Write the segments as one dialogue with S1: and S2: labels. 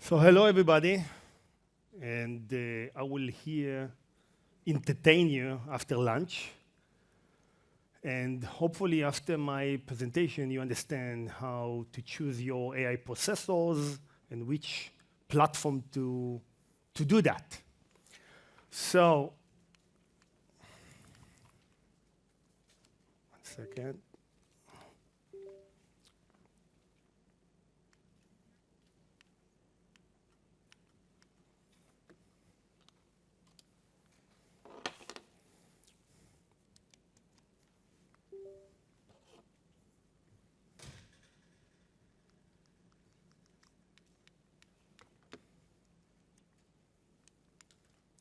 S1: So hello everybody, and I will here entertain you after lunch. And hopefully after my presentation, you understand how to choose your AI processors and which platform to do that. So, 1 second.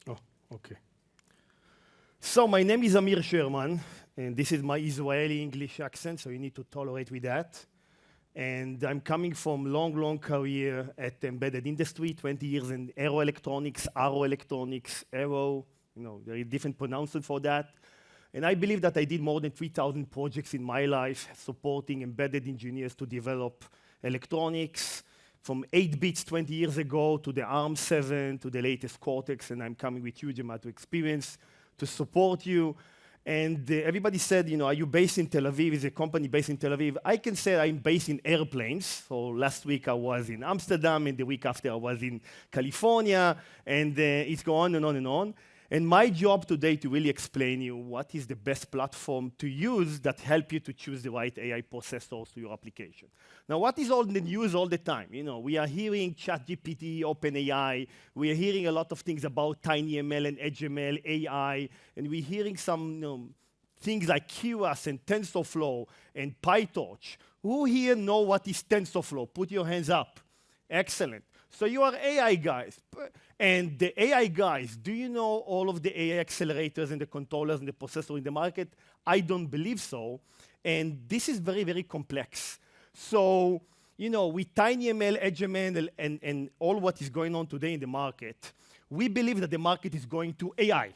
S1: Oh, okay. So my name is Amir Sherman, and this is my Israeli English accent, so you need to tolerate with that. And I'm coming from long career at the embedded industry, 20 years in aero electronics, aero, there are different pronouncements for that. And I believe that I did more than 3,000 projects in my life supporting embedded engineers to develop electronics, from 8 bits 20 years ago to the ARM7 to the latest Cortex, and I'm coming with huge amount of experience to support you. And everybody said, are you based in Tel Aviv? Is a company based in Tel Aviv? I can say I'm based in airplanes. So last week I was in Amsterdam, and the week after I was in California, and it's going on and on and on. And my job today to really explain you what is the best platform to use that help you to choose the right AI processors to your application. Now, what is all in the news all the time? We are hearing ChatGPT, OpenAI. We are hearing a lot of things about TinyML and EdgeML, AI, and we're hearing some things like Keras and TensorFlow and PyTorch. Who here know what is TensorFlow? Put your hands up. Excellent. So you are AI guys. And the AI guys, do you know all of the AI accelerators and the controllers and the processor in the market? I don't believe so. And this is very complex. So, with TinyML, EdgeML, and all what is going on today in the market, we believe that the market is going to AI.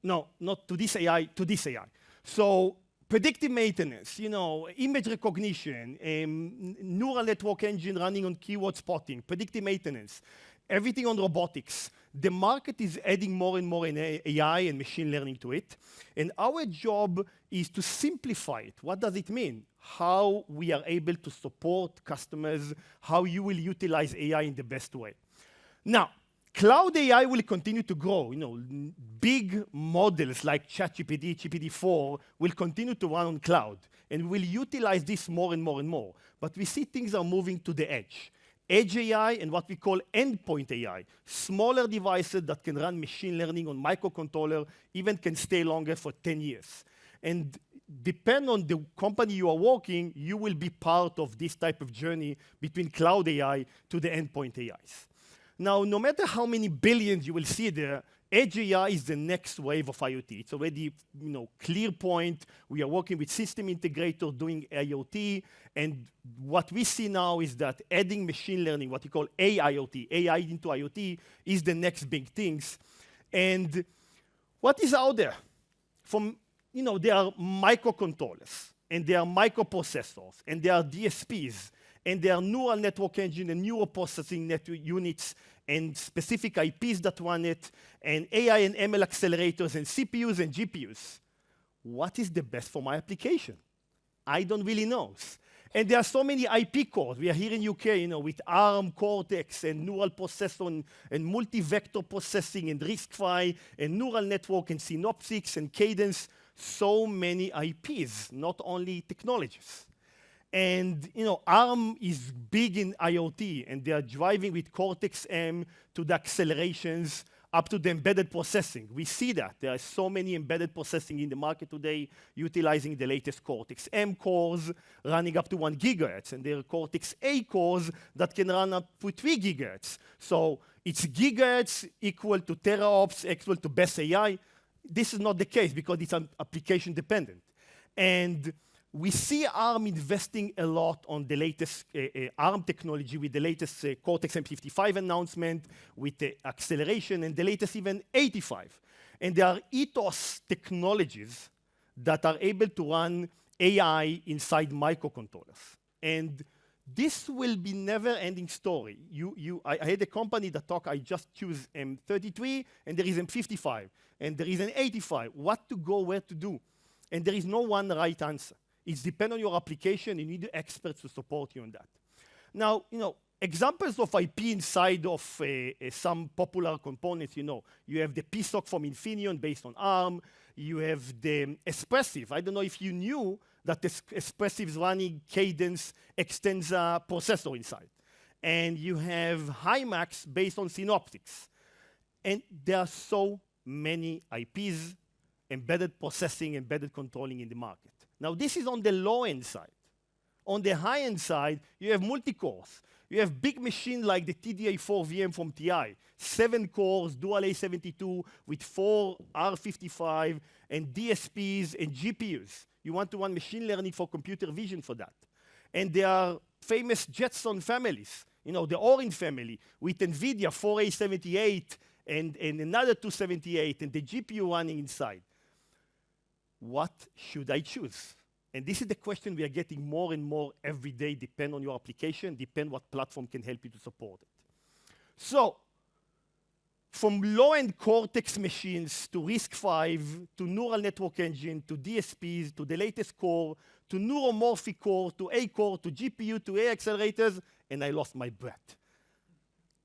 S1: No, not to this AI, to this AI. So predictive maintenance, image recognition, neural network engine running on keyword spotting, predictive maintenance, everything on robotics. The market is adding more and more in AI and machine learning to it. And our job is to simplify it. What does it mean? How we are able to support customers, how you will utilize AI in the best way. Now, cloud AI will continue to grow. Big models like ChatGPT, GPT-4 will continue to run on cloud, and we'll utilize this more and more and more. But we see things are moving to the edge. Edge AI and what we call endpoint AI, smaller devices that can run machine learning on microcontroller, even can stay longer for 10 years. And depend on the company you are working, you will be part of this type of journey between cloud AI to the endpoint AIs. Now, no matter how many billions you will see there, Edge AI is the next wave of IoT. It's already, clear point. We are working with system integrator doing IoT, and what we see now is that adding machine learning, what we call AIoT, AI into IoT, is the next big things. And what is out there? There are microcontrollers, and there are microprocessors, and there are DSPs, and there are neural network engine and neural processing network units and specific IPs that run it, and AI and ML accelerators and CPUs and GPUs. What is the best for my application? I don't really know. And there are so many IP cores. We are here in UK, with ARM, Cortex, and neural processor, and multi-vector processing, and RISC-V, and neural network, and Synopsys, and Cadence. So many IPs, not only technologies. And ARM is big in IoT, and they are driving with Cortex-M to the accelerations up to the embedded processing. We see that. There are so many embedded processing in the market today utilizing the latest Cortex-M cores running up to 1 gigahertz, and there are Cortex-A cores that can run up to 3 gigahertz. So it's gigahertz equal to teraops equal to best AI. This is not the case because it's application dependent. And we see ARM investing a lot on the latest ARM technology with the latest Cortex-M55 announcement, with the acceleration, and the latest even 85. And there are ethos technologies that are able to run AI inside microcontrollers. And This will be never-ending story. I had a company that talk, I just choose M33, and there is M55, and there is an 85. What to go, where to do? And there is no one right answer. It depends on your application. You need experts to support you on that. Now, examples of IP inside of some popular components, you have the PSOC from Infineon based on ARM. You have the Espressive. I don't know if you knew that the Espressive is running Cadence Extensa processor inside. And you have HiMax based on Synoptics. And there are so many IPs, embedded processing, embedded controlling in the market. Now, this is on the low-end side. On the high-end side, you have multi-cores. You have big machines like the TDA4 VM from TI, 7 cores, dual A72 with 4 R55 and DSPs and GPUs. You want to run machine learning for computer vision for that. And there are famous Jetson families, the Orin family with NVIDIA 4A78 and another 278 and the GPU running inside. What should I choose? And this is the question we are getting more and more every day, depend on your application, depend what platform can help you to support it. So, from low-end Cortex machines to RISC-V, to neural network engine, to DSPs, to the latest core, to neuromorphic core, to A-core, to GPU, to AI accelerators, and I lost my breath.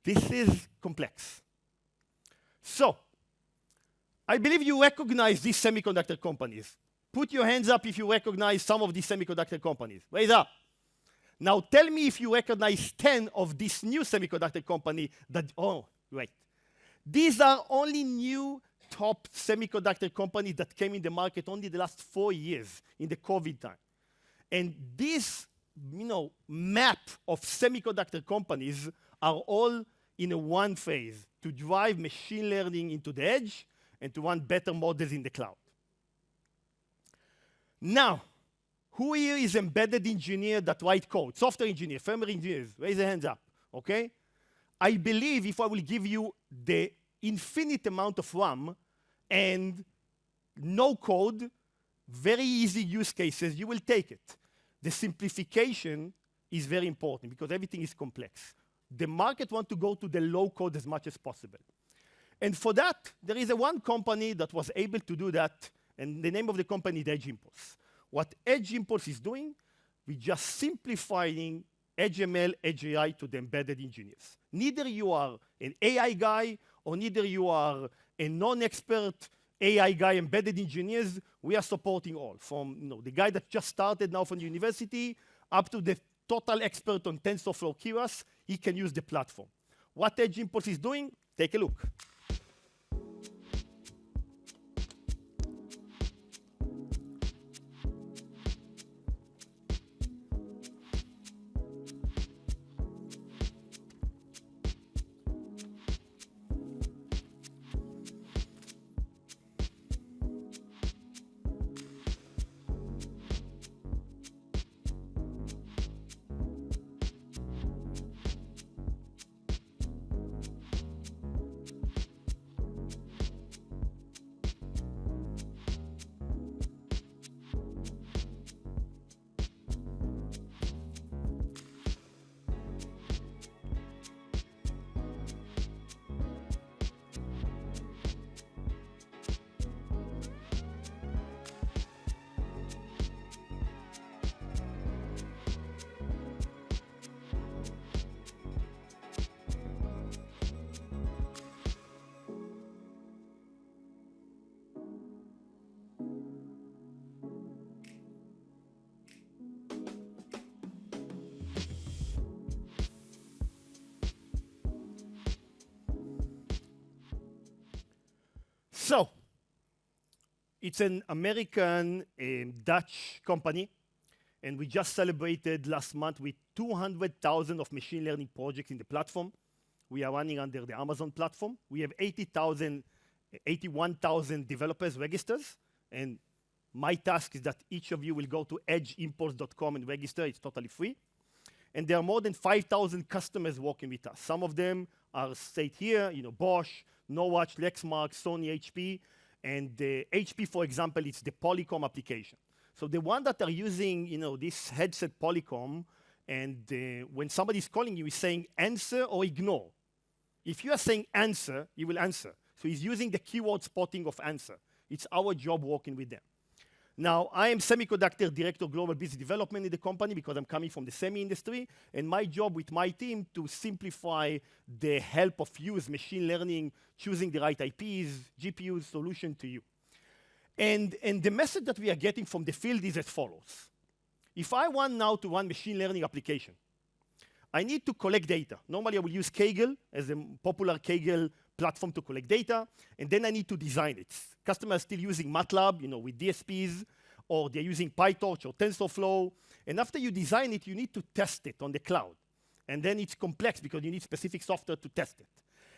S1: This is complex. So, I believe you recognize these semiconductor companies. Put your hands up if you recognize some of these semiconductor companies. Raise up. Now tell me if you recognize 10 of these new semiconductor companies that, oh, right. These are only new top semiconductor companies that came in the market only the last 4 years in the COVID time. And this, map of semiconductor companies are all in a one phase to drive machine learning into the edge and to run better models in the cloud. Now, who here is embedded engineer that write code? Software engineer, firmware engineers, raise your hands up, okay? I believe if I will give you the infinite amount of RAM and no code, very easy use cases, you will take it. The simplification is very important because everything is complex. The market wants to go to the low code as much as possible. And for that, there is one company that was able to do that, and the name of the company is Edge Impulse. What Edge Impulse is doing, we're just simplifying Edge ML, Edge AI to the embedded engineers. Neither you are an AI guy or neither you are a non-expert AI guy, embedded engineers. We are supporting all, from the guy that just started now from the university up to the total expert on TensorFlow Keras. He can use the platform. What Edge Impulse is doing, take a look. So, it's an American Dutch company, and we just celebrated last month with 200,000 of machine learning projects in the platform. We are running under the Amazon platform. We have 81,000 developers registers, and my task is that each of you will go to edgeimpulse.com and register. It's totally free. And there are more than 5,000 customers working with us. Some of them are stated here, Bosch, Norwatch, Lexmark, Sony, HP. And the HP, for example, it's the Polycom application. So the one that are using, this headset Polycom And when somebody's calling you, he's saying answer or ignore. If you are saying answer, he will answer. So he's using the keyword spotting of answer. It's our job working with them. Now, I am Semiconductor Director of Global Business Development in the company because I'm coming from the semi industry, and my job with my team to simplify the help of use machine learning, choosing the right IPs, GPUs solution to you. And the message that we are getting from the field is as follows. If I want now to run machine learning application, I need to collect data. Normally, I will use Kaggle as a popular Kaggle platform to collect data, and then I need to design it. Customers are still using MATLAB, with DSPs, or they're using PyTorch or TensorFlow. And after you design it, you need to test it on the cloud. And then it's complex because you need specific software to test it.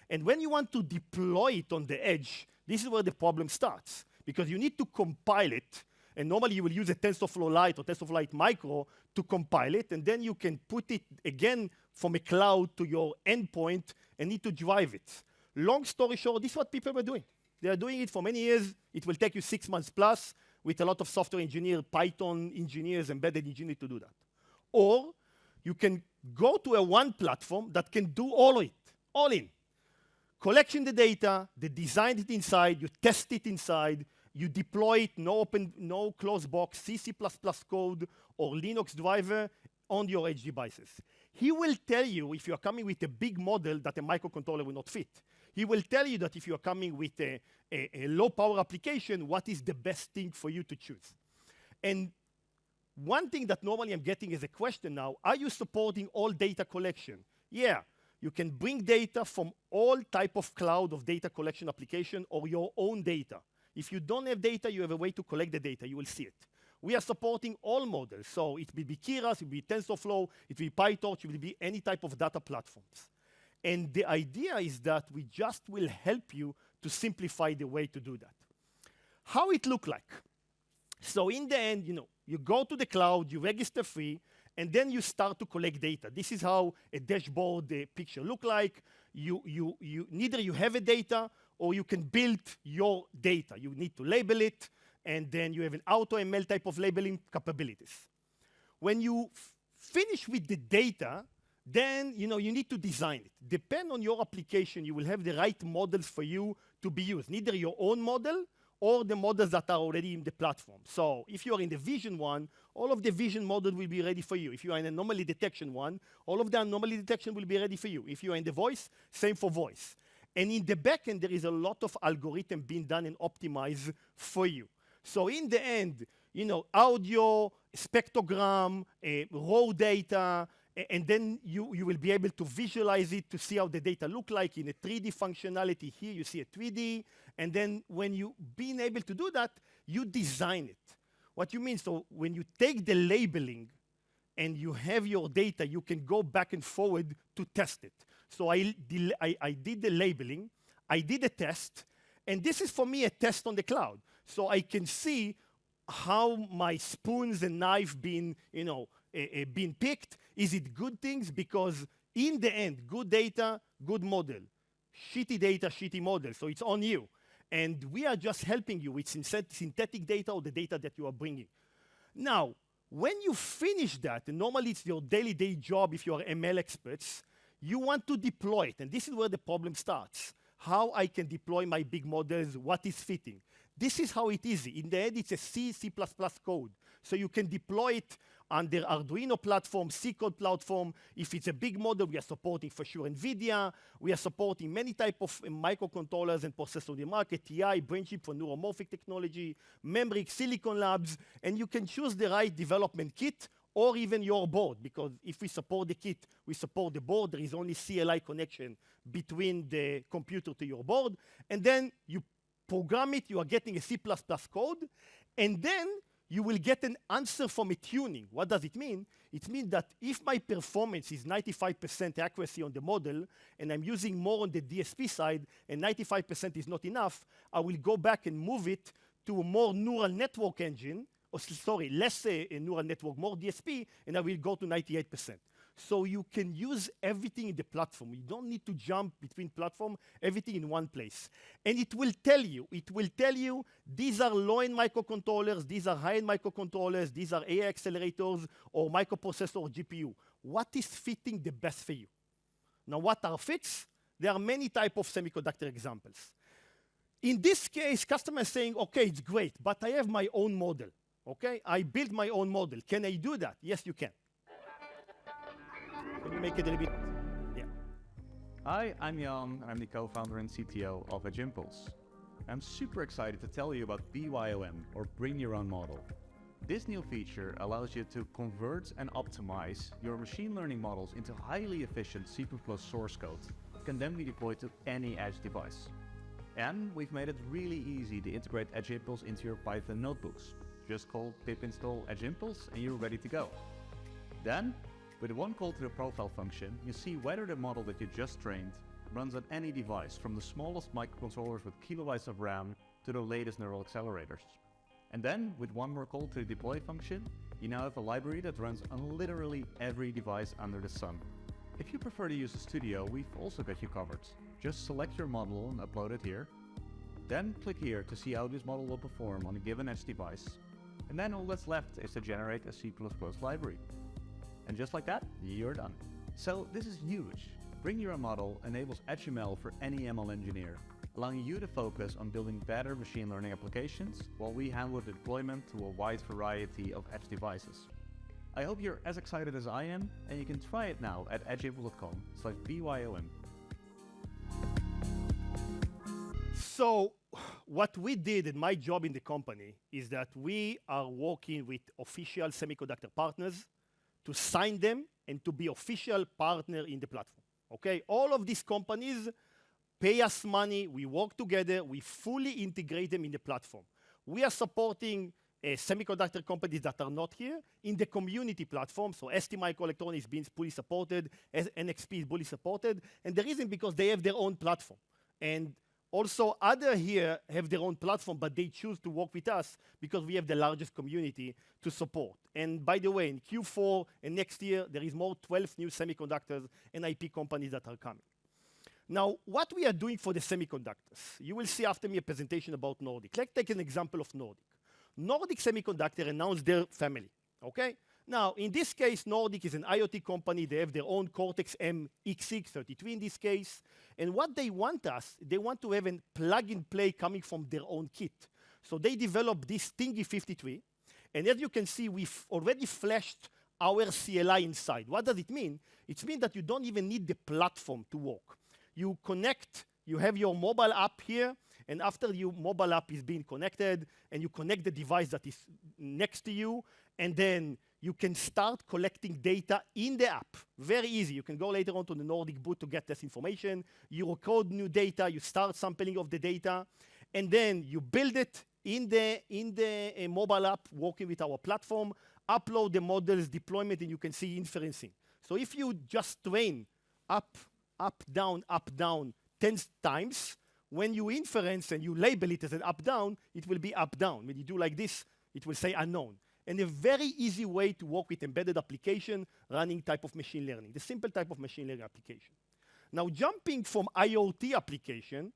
S1: And when you want to deploy it on the edge, this is where the problem starts, because you need to compile it. And normally you will use a TensorFlow Lite or TensorFlow Lite Micro to compile it, and then you can put it again from a cloud to your endpoint and need to drive it. Long story short, this is what people were doing. They are doing it for many years. It will take you 6 months plus with a lot of software engineers, Python engineers, embedded engineers to do that. Or you can go to a one platform that can do all of it, all in. Collection the data, they design it inside, you test it inside, you deploy it, no closed box, C++ code, or Linux driver on your edge devices. He will tell you if you are coming with a big model that a microcontroller will not fit. He will tell you that if you are coming with a low power application, what is the best thing for you to choose. And one thing that normally I'm getting as a question now, are you supporting all data collection? Yeah, you can bring data from all type of cloud of data collection application or your own data. If you don't have data, you have a way to collect the data. You will see it. We are supporting all models. So it will be Keras, it will be TensorFlow, it will be PyTorch, it will be any type of data platforms. And the idea is that we just will help you to simplify the way to do that. How it look like? So in the end, you go to the cloud, you register free, and then you start to collect data. This is how a dashboard picture look like. Neither you have a data or you can build your data. You need to label it, and then you have an AutoML type of labeling capabilities. When you finish with the data, then you need to design it. Depend on your application, you will have the right models for you to be used. Neither your own model or the models that are already in the platform. So if you are in the vision one, all of the vision model will be ready for you. If you are in anomaly detection one, all of the anomaly detection will be ready for you. If you are in the voice, same for voice. And in the backend, there is a lot of algorithm being done and optimized for you. So in the end, audio, spectrogram, raw data, and then you will be able to visualize it to see how the data look like in a 3D functionality. Here you see a 3D, and then when you being able to do that, you design it. What you mean, so when you take the labeling and you have your data, you can go back and forward to test it. So I did the labeling, I did a test, and this is for me a test on the cloud. So I can see how my spoons and knife being picked. Is it good things? Because in the end, good data, good model. Shitty data, shitty model. So it's on you. And we are just helping you with synthetic data or the data that you are bringing. Now, when you finish that, and normally it's your daily day job if you are ML experts, you want to deploy it. And this is where the problem starts. How I can deploy my big models, what is fitting. This is how it is. In the end, it's a C++ code. So you can deploy it under Arduino platform, C code platform. If it's a big model, we are supporting for sure NVIDIA. We are supporting many type of microcontrollers and processors on the market, TI, BrainChip for neuromorphic technology, Membrick, Silicon Labs, and you can choose the right development kit or even your board, because if we support the kit, we support the board. There is only CLI connection between the computer to your board, and then you program it, you are getting a C++ code, and then you will get an answer from a tuning. What does it mean? It means that if my performance is 95% accuracy on the model, and I'm using more on the DSP side, and 95% is not enough, I will go back and move it to a more neural network engine, less a neural network, more DSP, and I will go to 98%. So you can use everything in the platform. You don't need to jump between platform, everything in one place. And it will tell you, these are low-end microcontrollers, these are high-end microcontrollers, these are AI accelerators or microprocessor or GPU. what is fitting the best for you. Now, what are fits? There are many types of semiconductor examples. In this case, customer is saying, okay, it's great, but I have my own model. Okay, I built my own model. Can I do that? Yes, you can. Can you make it a little bit? Yeah.
S2: Hi, I'm Jan. I'm the co-founder and CTO of Edge Impulse. I'm super excited to tell you about BYOM, or Bring Your Own Model. This new feature allows you to convert and optimize your machine learning models into highly efficient C++ source code that can then be deployed to any edge device. And we've made it really easy to integrate Edge Impulse into your Python notebooks. Just call pip install Edge Impulse and you're ready to go. Then, with one call to the profile function, you see whether the model that you just trained runs on any device, from the smallest microcontrollers with kilobytes of RAM to the latest neural accelerators. And then, with one more call to the deploy function, you now have a library that runs on literally every device under the sun. If you prefer to use the studio, we've also got you covered. Just select your model and upload it here. Then click here to see how this model will perform on a given edge device. And then all that's left is to generate a C++ library. And just like that, you're done. So this is huge. Bring Your Own Model enables HML for any ML engineer, allowing you to focus on building better machine learning applications while we handle the deployment to a wide variety of edge devices. I hope you're as excited as I am, and you can try it now at edgeable.com/BYOM.
S1: So what we did in my job in the company is that we are working with official semiconductor partners to sign them and to be official partner in the platform. Okay, all of these companies pay us money, we work together, we fully integrate them in the platform. We are supporting semiconductor companies that are not here in the community platform. So STMicroelectronics is being fully supported, NXP is fully supported, and the reason because they have their own platform. And also other here have their own platform, but they choose to work with us because we have the largest community to support. And by the way, in Q4 and next year, there is more 12 new semiconductors and IP companies that are coming. Now, what we are doing for the semiconductors, you will see after me a presentation about Nordic. Let's take an example of Nordic. Nordic Semiconductor announced their family, okay? Now, in this case, Nordic is an IoT company. They have their own Cortex-M X633 in this case. And what they want they want to have a plug-and-play coming from their own kit. So they developed this Thingy 53. And as you can see, we've already flashed our CLI inside. What does it mean? It means that you don't even need the platform to work. You connect, you have your mobile app here, and after your mobile app is being connected, and you connect the device that is next to you, and then you can start collecting data in the app. Very easy. You can go later on to the Nordic boot to get this information. You record new data, you start sampling of the data, and then you build it in the mobile app working with our platform, upload the models, deployment, and you can see inferencing. So if you just train up, down, 10 times, when you inference and you label it as an up-down, it will be up-down. When you do like this, it will say unknown. And a very easy way to work with embedded application running type of machine learning, the simple type of machine learning application. Now, jumping from IoT application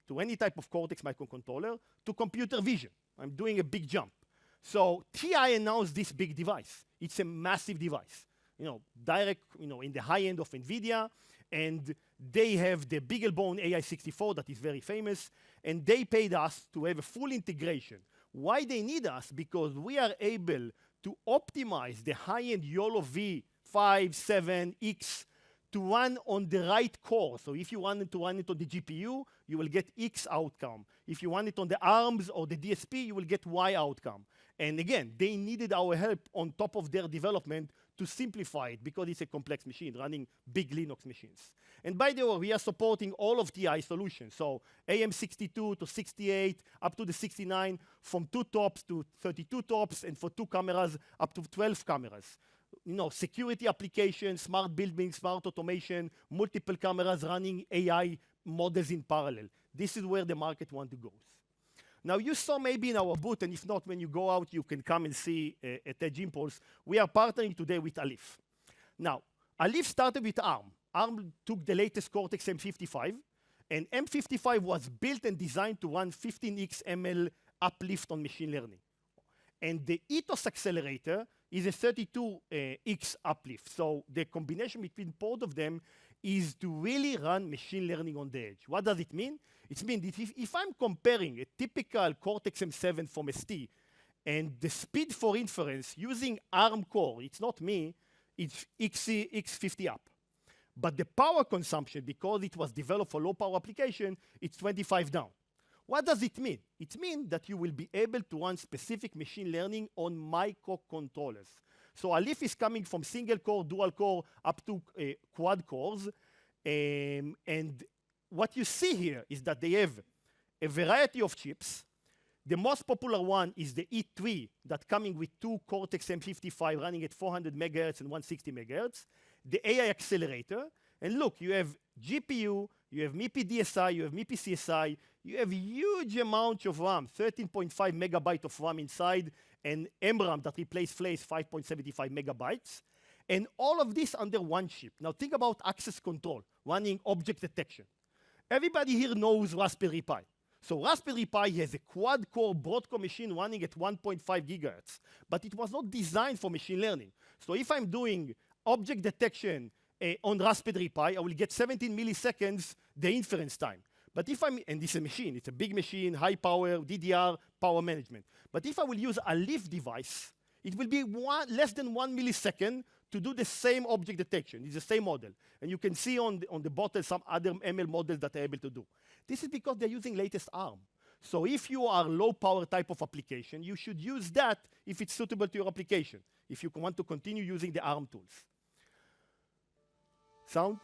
S1: to any type of Cortex microcontroller to computer vision. I'm doing a big jump. So TI announced this big device. It's a massive device. Direct, in the high end of NVIDIA, and they have the BeagleBone AI64 that is very famous, and they paid us to have a full integration. Why they need us? Because we are able to optimize the high-end YOLO V5, 7, X to run on the right core. So if you want to run it on the GPU, you will get X outcome. If you want it on the ARMs or the DSP, you will get Y outcome. And again, they needed our help on top of their development to simplify it because it's a complex machine running big Linux machines. And by the way, we are supporting all of TI solutions. So AM62 to 68, up to the 69, from 2 TOPS to 32 TOPS, and for 2 cameras, up to 12 cameras. Security applications, smart building, smart automation, multiple cameras running AI models in parallel. This is where the market wants to go. Now, you saw maybe in our booth, and if not, when you go out, you can come and see at Edge Impulse. We are partnering today with Alif. Now, Alif started with ARM. ARM took the latest Cortex M55, and M55 was built and designed to run 15x ML uplift on machine learning. And the Ethos accelerator is a 32x uplift. So the combination between both of them is to really run machine learning on the edge. What does it mean? It means that if I'm comparing a typical Cortex M7 from ST and the speed for inference using ARM core, it's not me, it's X50 up. But the power consumption, because it was developed for low power application, it's 25 down. What does it mean? It means that you will be able to run specific machine learning on microcontrollers. So Alif is coming from single core, dual core, up to quad cores. And what you see here is that they have a variety of chips. The most popular one is the E3 that coming with two Cortex M55 running at 400 megahertz and 160 megahertz. The AI accelerator. And look, you have GPU, you have MIPI DSI, you have MIPI CSI, you have huge amount of RAM, 13.5 megabyte of RAM inside, and MRAM that replaced Flash 5.75 megabytes. And all of this under one chip. Now think about access control, running object detection. Everybody here knows Raspberry Pi. So Raspberry Pi has a quad-core Broadcom machine running at 1.5 gigahertz, but it was not designed for machine learning. So if I'm doing object detection on Raspberry Pi, I will get 17 milliseconds the inference time. But if and this is a machine, it's a big machine, high power, DDR, power management. But if I will use a Leaf device, it will be less than 1 millisecond to do the same object detection. It's the same model. And you can see on the bottom some other ML models that are able to do. This is because they're using latest ARM. So if you are low power type of application, you should use that if it's suitable to your application, if you want to continue using the ARM tools. Sound?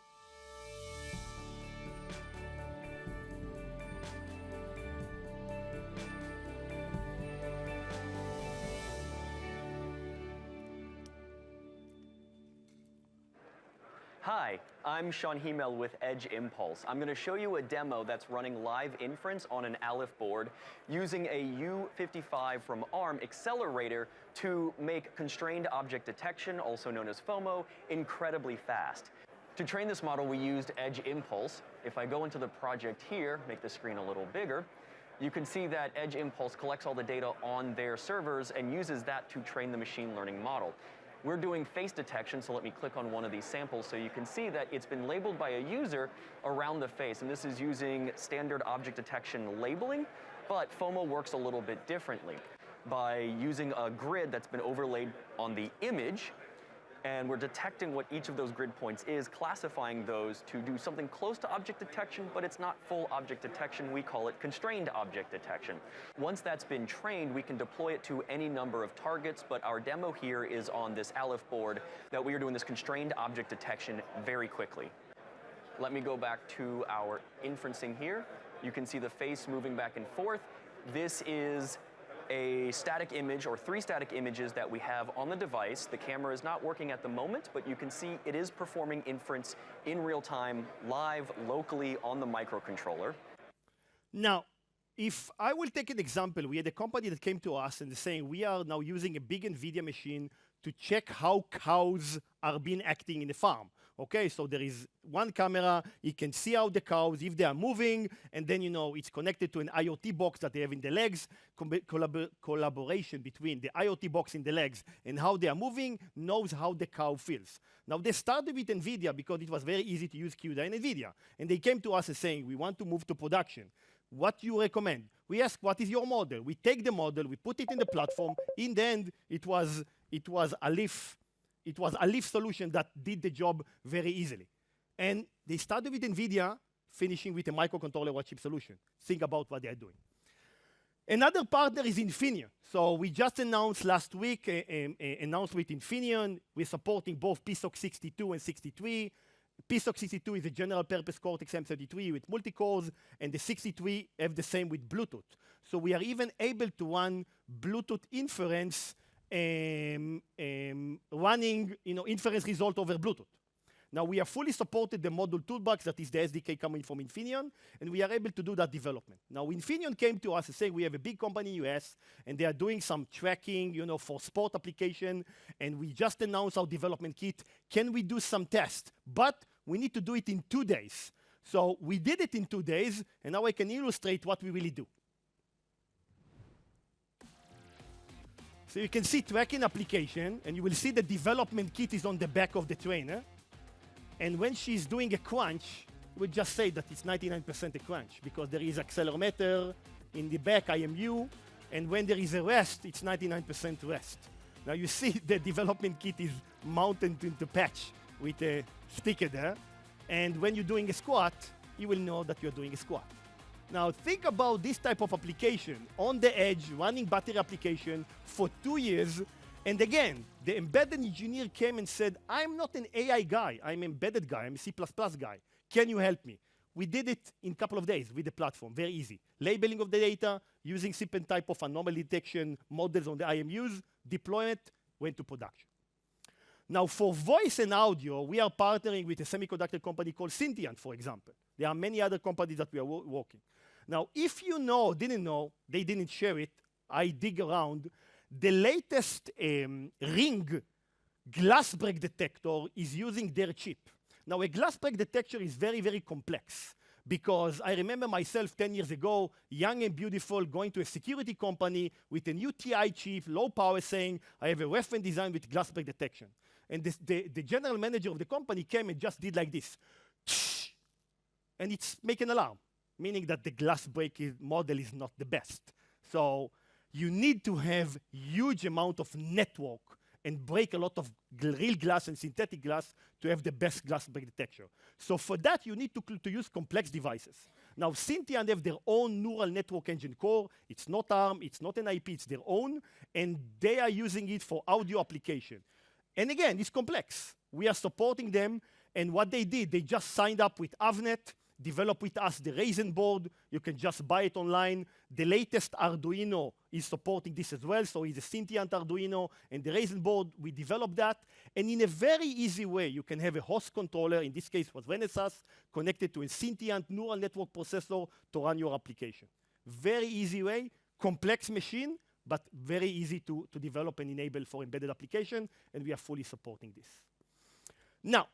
S3: Hi, I'm Sean Hemel with Edge Impulse. I'm going to show you a demo that's running live inference on an Aleph board using a U55 from ARM accelerator to make constrained object detection, also known as FOMO, incredibly fast. To train this model, we used Edge Impulse. If I go into the project here, make the screen a little bigger, you can see that Edge Impulse collects all the data on their servers and uses that to train the machine learning model. We're doing face detection, so let me click on one of these samples so you can see that it's been labeled by a user around the face, and this is using standard object detection labeling, but FOMO works a little bit differently by using a grid that's been overlaid on the image, and we're detecting what each of those grid points is, classifying those to do something close to object detection, but it's not full object detection. We call it constrained object detection. Once that's been trained, we can deploy it to any number of targets, but our demo here is on this Aleph board that we are doing this constrained object detection very quickly. Let me go back to our inferencing here. You can see the face moving back and forth. This is a static image or 3 static images that we have on the device. The camera is not working at the moment, but you can see it is performing inference in real time, live, locally on the microcontroller.
S1: Now, if I will take an example, we had a company that came to us and saying we are now using a big NVIDIA machine to check how cows are being acting in the farm. Okay, so there is one camera, it can see how the cows, if they are moving, and then, you know, it's connected to an IoT box that they have in the legs. Collaboration between the IoT box in the legs and how they are moving knows how the cow feels. Now, they started with NVIDIA because it was very easy to use CUDA and NVIDIA. And they came to us and saying, we want to move to production. What do you recommend? We ask, what is your model? We take the model, we put it in the platform. In the end, it was a Leaf. It was a Leaf solution that did the job very easily. And they started with NVIDIA, finishing with a microcontroller or chip solution. Think about what they are doing. Another partner is Infineon. So we just announced last week, announced with Infineon. We're supporting both PSOC 62 and 63. PSOC 62 is a general purpose Cortex M33 with multi-cores, and the 63 have the same with Bluetooth. So we are even able to run Bluetooth inference running, inference result over Bluetooth. Now we have fully supported the module toolbox, that is the SDK coming from Infineon, and we are able to do that development. Now Infineon came to us and saying we have a big company in US, and they are doing some tracking, for sport application, and we just announced our development kit. Can we do some tests? But we need to do it in 2 days. So we did it in 2 days, and now I can illustrate what we really do. So you can see tracking application, and you will see the development kit is on the back of the trainer. And when she's doing a crunch, we'll just say that it's 99% a crunch because there is accelerometer in the back, IMU, and when there is a rest, it's 99% rest. Now you see the development kit is mounted into patch with a sticker there. And when you're doing a squat, you will know that you're doing a squat. Now think about this type of application on the edge, running battery application for 2 years. And again, the embedded engineer came and said, I'm not an AI guy, I'm an embedded guy, I'm a C++ guy. Can you help me? We did it in a couple of days with the platform, very easy. Labeling of the data, using certain type of anomaly detection models on the IMUs, deployment, went to production. Now for voice and audio, we are partnering with a semiconductor company called Syntiant, for example. There are many other companies that we are working. Now, if you know, didn't know, they didn't share it, I dig around, the latest ring glass break detector is using their chip. Now, a glass break detector is very, very complex because I remember myself 10 years ago, young and beautiful, going to a security company with a new TI chip, low power, saying, I have a weapon design with glass break detection. And the general manager of the company came and just did like this. And it's making an alarm, meaning that the glass break model is not the best. So you need to have huge amount of network and break a lot of real glass and synthetic glass to have the best glass break detection. So for that, you need to use complex devices. Now, Syntiant have their own neural network engine core. It's not ARM, it's not an IP, it's their own, and they are using it for audio application. And again, it's complex. We are supporting them, and what they did, they just signed up with Avnet, developed with us the Raisin board. You can just buy it online. The latest Arduino is supporting this as well, so it's a Syntiant Arduino, and the Raisin board, we developed that. And in a very easy way, you can have a host controller, in this case was Renesas, connected to a Syntiant neural network processor to run your application. Very easy way, complex machine, but very easy to develop and enable for embedded application, and we are fully supporting this. Now,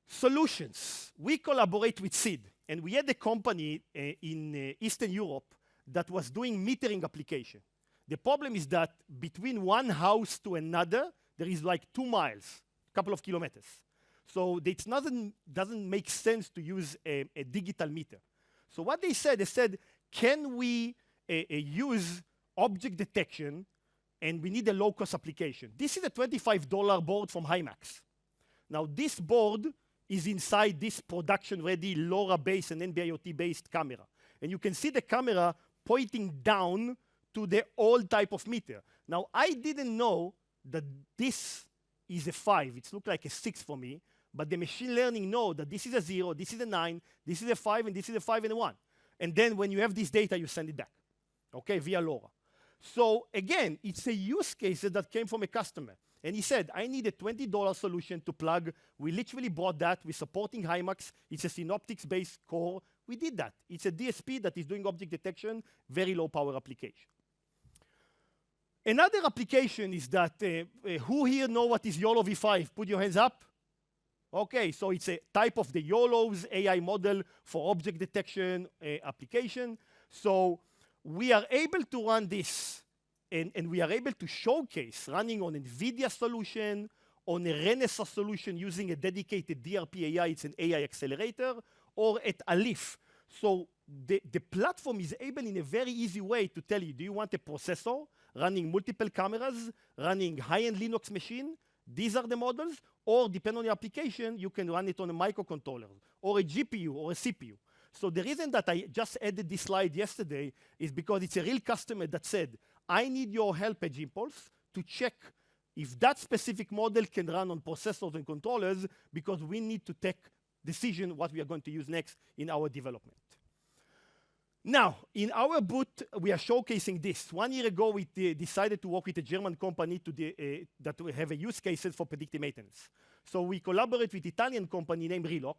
S1: solutions. We collaborate with SID, and we had a company in Eastern Europe that was doing metering application. The problem is that between one house to another, there is like 2 miles, a couple of kilometers. So it doesn't make sense to use a digital meter. So what they said, can we use object detection, and we need a low-cost application. This is a $25 board from Himax. Now, this board is inside this production-ready LoRa-based and NB-IoT-based camera. And you can see the camera pointing down to the old type of meter. Now, I didn't know that this is a 5. It looks like a 6 for me, but the machine learning know that this is a 0, this is a 9, this is a 5, and this is a 5 and a 1. And then when you have this data, you send it back, okay, via LoRa. So again, it's a use case that came from a customer. And he said, I need a $20 solution to plug. We literally bought that. We're supporting Himax. It's a Synoptics-based core. We did that. It's a DSP that is doing object detection, very low power application. Another application is that, who here know what is YOLO v5? Put your hands up. Okay, so it's a type of the YOLO's AI model for object detection application. So we are able to run this, and we are able to showcase running on NVIDIA solution, on a Renesas solution using a dedicated DRP AI, it's an AI accelerator, or at Alif. So the platform is able in a very easy way to tell you, do you want a processor running multiple cameras, running high-end Linux machine? These are the models, or depending on the application, you can run it on a microcontroller, or a GPU, or a CPU. So the reason that I just added this slide yesterday is because it's a real customer that said, I need your help, Edge Impulse, to check if that specific model can run on processors and controllers, because we need to take decision what we are going to use next in our development. Now, in our booth, we are showcasing this. 1 year ago, we decided to work with a German company that will have a use cases for predictive maintenance. So we collaborate with Italian company named Reloc,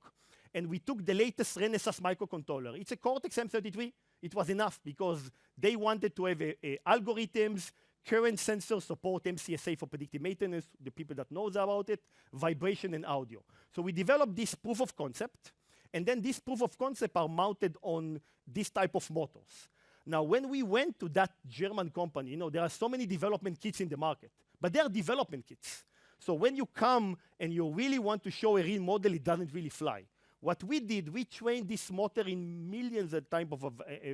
S1: and we took the latest Renesas microcontroller. It's a Cortex M33. It was enough because they wanted to have algorithms, current sensors, support MCSA for predictive maintenance, the people that knows about it, vibration and audio. So we developed this proof of concept, and then this proof of concept are mounted on this type of motors. Now, when we went to that German company, you know, there are so many development kits in the market, but they are development kits. So when you come and you really want to show a real model, it doesn't really fly. What we did, we trained this motor in millions of type of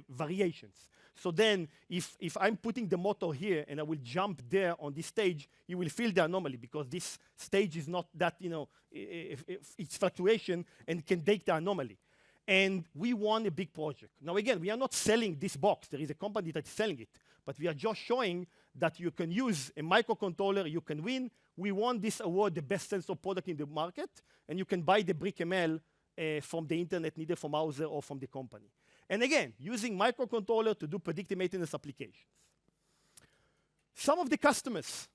S1: variations. So then, if I'm putting the motor here and I will jump there on this stage, you will feel the anomaly because this stage is not that, you know, if it's fluctuation and can take the anomaly. And we won a big project. Now again, we are not selling this box. There is a company that is selling it. But we are just showing that you can use a microcontroller, you can win. We won this award, the best sensor product in the market, and you can buy the BrickML from the internet, neither from Hauser or from the company. And again, using microcontroller to do predictive maintenance applications. Some of the customers,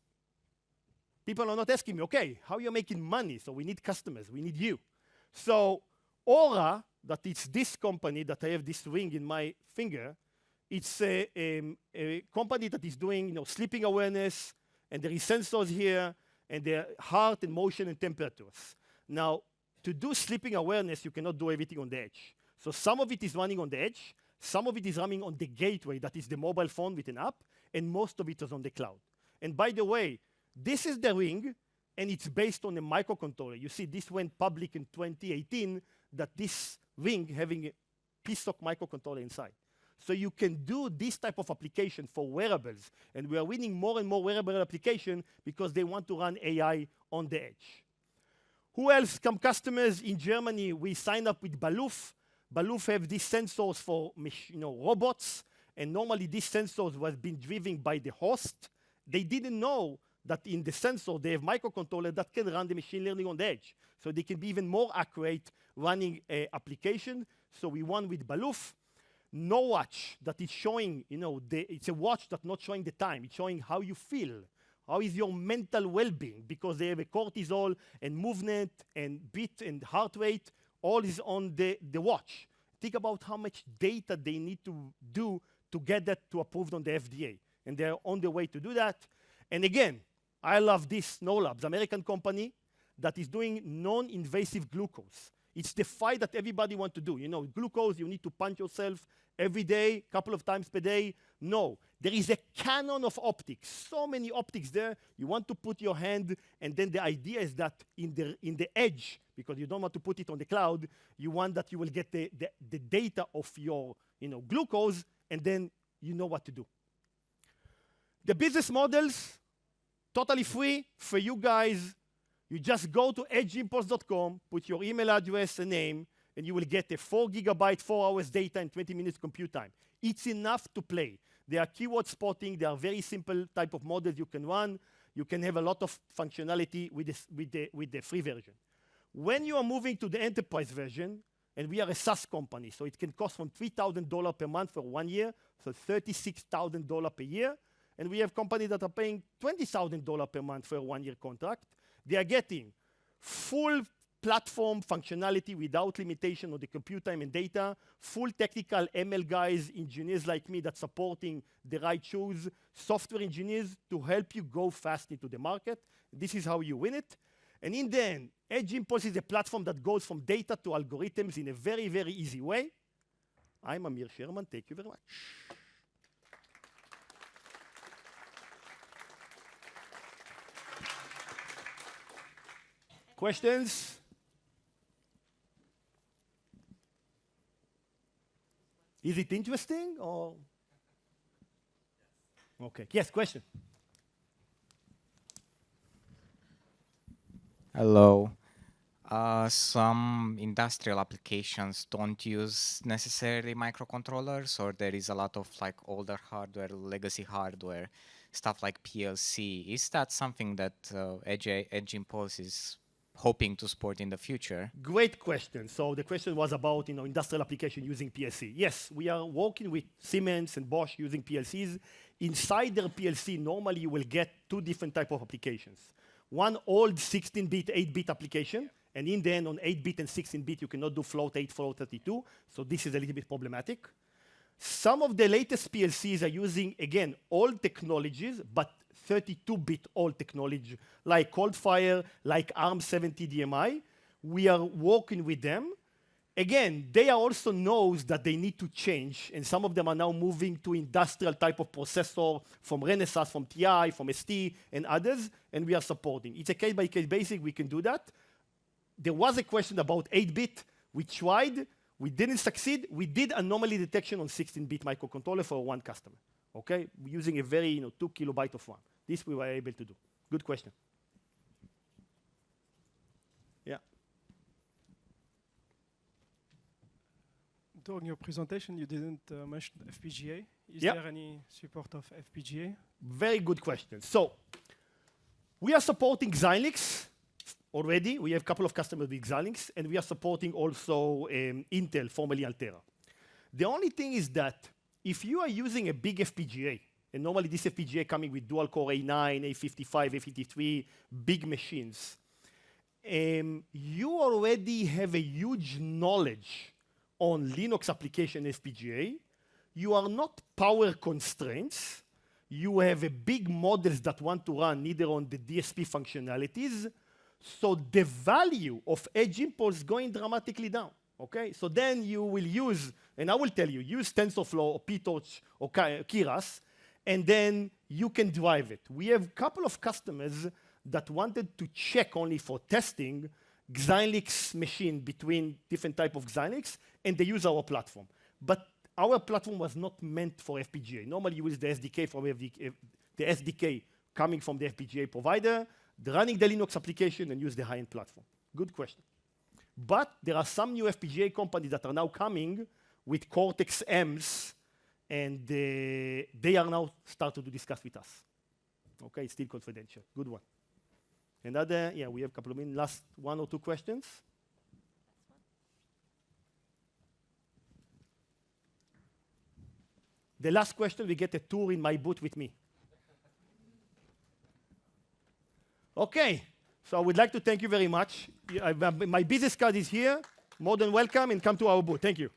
S1: people are not asking me, okay, how are you making money? So we need customers, we need you. So Aura, that it's this company that I have this ring in my finger, it's a company that is doing, you know, sleeping awareness, and there is sensors here, and their heart and motion and temperatures. Now, to do sleeping awareness, you cannot do everything on the edge. So some of it is running on the edge, some of it is running on the gateway, that is the mobile phone with an app, and most of it is on the cloud. And by the way, this is the ring, and it's based on a microcontroller. You see, this went public in 2018, that this ring having a piece of microcontroller inside. So you can do this type of application for wearables, and we are winning more and more wearable application because they want to run AI on the edge. Who else? Some customers in Germany, we signed up with Baluf. Baluf have these sensors for, you know, robots, and normally these sensors was being driven by the host. They didn't know that in the sensor they have microcontroller that can run the machine learning on the edge. So they can be even more accurate running an application. So we won with Baluf. No watch that is showing, you know, it's a watch that's not showing the time. It's showing how you feel. How is your mental well-being? Because they have a cortisol and movement and beat and heart rate, all is on the watch. Think about how much data they need to do to get that to approved on the FDA. And they're on the way to do that. And again, I love this Snowlabs, American company that is doing non-invasive glucose. It's the fight that everybody wants to do. You know, glucose, you need to punch yourself every day, couple of times per day. No, there is a canon of optics. So many optics there. You want to put your hand, and then the idea is that in the edge, because you don't want to put it on the cloud, you want that you will get the data of your, you know, glucose, and then you know what to do. The business models, totally free for you guys. You just go to edgeimpulse.com, put your email address and name, and you will get a 4 gigabyte, 4 hours data, and 20 minutes compute time. It's enough to play. There are keyword spotting. There are very simple type of models you can run. You can have a lot of functionality with the free version. When you are moving to the enterprise version, and we are a SaaS company, so it can cost from $3,000 per month for 1 year, so $36,000 per year. And we have companies that are paying $20,000 per month for a 1-year contract. They are getting full platform functionality without limitation on the compute time and data, full technical ML guys, engineers like me that's supporting the right shoes, software engineers to help you go fast into the market. This is how you win it. And in the end, Edge Impulse is a platform that goes from data to algorithms in a very, very easy way. I'm Amir Sherman. Thank you very much. Questions? Is it interesting or? Okay. Yes, question.
S4: Hello. Some industrial applications don't use necessarily microcontrollers, or there is a lot of like older hardware, legacy hardware, stuff like PLC. Is that something that Edge Impulse is hoping to support in the future?
S1: Great question. So the question was about, you know, industrial application using PLC. Yes, we are working with Siemens and Bosch using PLCs. Inside their PLC, normally you will get 2 different types of applications. One old 16-bit, 8-bit application, and in the end, on 8-bit and 16-bit, you cannot do float 8, float 32, so this is a little bit problematic. Some of the latest PLCs are using, again, old technologies, but 32-bit old technology, like Coldfire, like ARM70 DMI. We are working with them, Again, they also knows that they need to change, and some of them are now moving to industrial type of processor from Renesas, from TI, from ST, and others, and we are supporting. It's a case-by-case basis, we can do that. There was a question about 8-bit. We tried, we didn't succeed. We did anomaly detection on 16-bit microcontroller for one customer, okay? Using a very, 2 kilobyte of RAM. This we were able to do. Good question. Yeah.
S5: During your presentation, you didn't mention FPGA. Is
S1: Yeah.
S5: there any support of FPGA?
S1: Very good question. So, we are supporting Xilinx already. We have a couple of customers with Xilinx, and we are supporting also Intel, formerly Altera. The only thing is that if you are using a big FPGA, and normally this FPGA coming with dual-core A9, A55, A53, big machines, you already have a huge knowledge on Linux application FPGA. You are not power constraints. You have a big models that want to run either on the DSP functionalities. So the value of edge impulse going dramatically down, okay? So then you will use, and I will tell you, use TensorFlow or PTorch or Keras, and then you can drive it. We have a couple of customers that wanted to check only for testing Xilinx machine between different type of Xilinx, and they use our platform. But our platform was not meant for FPGA. Normally, you use the SDK from the SDK coming from the FPGA provider, running the Linux application, and use the high-end platform. Good question. But there are some new FPGA companies that are now coming with Cortex-Ms, and they are now starting to discuss with us. Okay, it's still confidential. Good one. Another, yeah, we have a couple of minutes. Last 1 or 2 questions. The last question, we get a tour in my booth with me. Okay, so I would like to thank you very much. My business card is here. More than welcome, and come to our booth. Thank you.